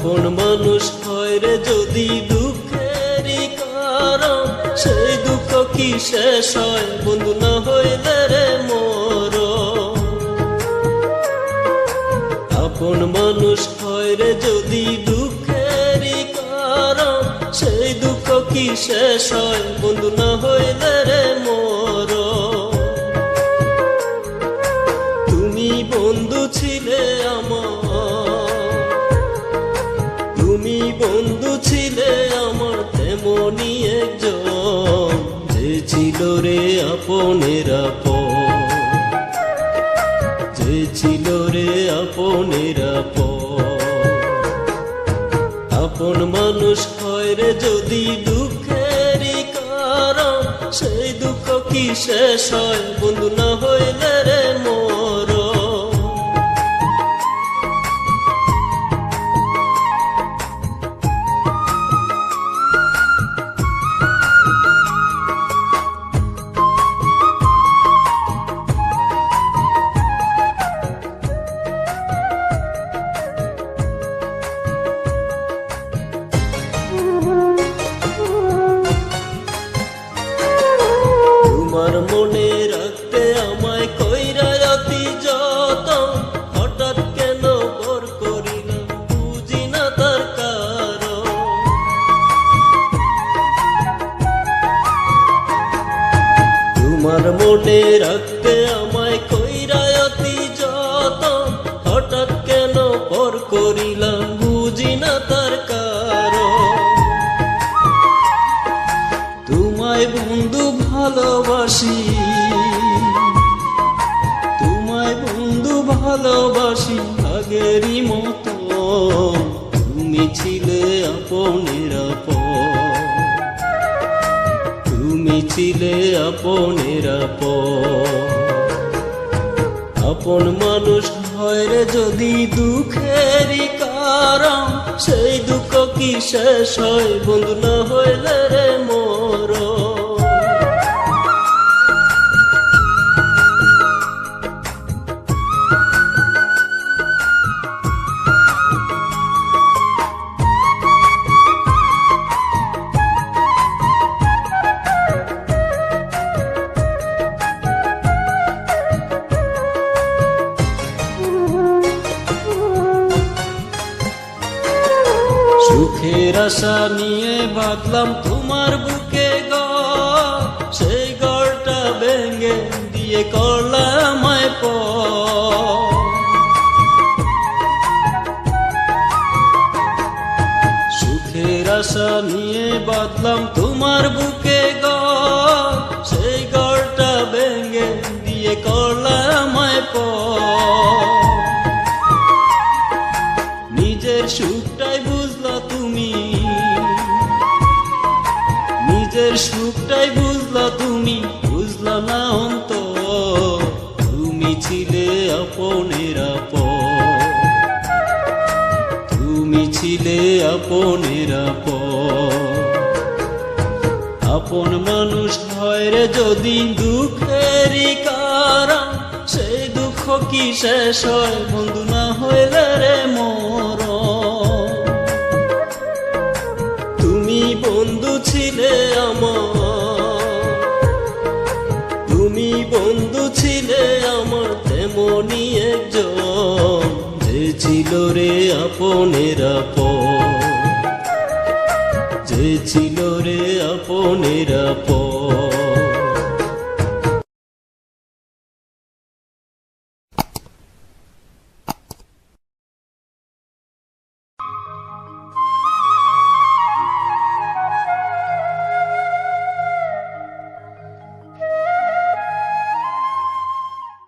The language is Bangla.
আপন মানুষ হয় রে যদি দুঃখেরই কারণ, সেই দুঃখ কি শেষ হয় বন্ধু না হইলে রে মরণ। আপন মানুষ হয় রে যদি দুঃখেরই কারণ, সেই দুঃখ কি শেষ হয় বন্ধু না হইলে রে মরণ। তুমি বন্ধু ছিলে আমার, তুমি বন্ধু ছিলে আমার তেমনি একজন, যে ছিল রে আপনের আপন, যে ছিল রে আপনের আপন। আপন মানুষ হয় রে যদি দুঃখেরই কারণ, সেই দুঃখ কি শেষ হয় বন্ধু না হইলে রে মরণ। তোমার মনে রাখতে আমায় কইরা অতি যতন, হঠাৎ কেন পর করিলাম বুঝি না তার কারণ। তোমার মনে রাখতে আমায় কইরা অতি যতন, হঠাৎ কেন পর করিলাম বুঝি না তার কারণ। তোমায় বন্ধু ভালোবাসি, তোমায় বন্ধু ভালোবাসি আগেরই মতো, তুমি ছিলে আপনের আপন, তুমি ছিলে আপনের আপন। আপন মানুষ হয় রে যদি দুঃখেরই কারণ, সেই দুঃখ কি শেষ হয় বন্ধু না হইলে রে মরণ। সুখের আশা নিয়ে বাঁধলাম তোমার বুকে ঘর, সেই ঘরটা ভেঙে দিয়ে করলাম আমায় পর। সুখের আশা নিয়ে বাঁধলাম তোমার বুকে ঘর, সেই ঘরটা ভেঙে দিয়ে করলাম আমায় পর। নিজের সুখটাই বুঝলা তুমি, নিজের সুখটাই বুঝলা তুমি, বুঝলা না অন্তর। তুমি ছিলে আপনের আপন, তুমি ছিলে আপনের আপন। আপন মানুষ হয় রে যদি দুঃখেরই কারণ, সেই দুঃখ কি শেষ হয় বন্ধু না হইলে রে মরণ। তুমি বন্ধু ছিলে আমার, তুমি বন্ধু ছিলে আমার তেমনি একজন, যে ছিল রে আপনের আপন, যে ছিল রে আপনের আপন।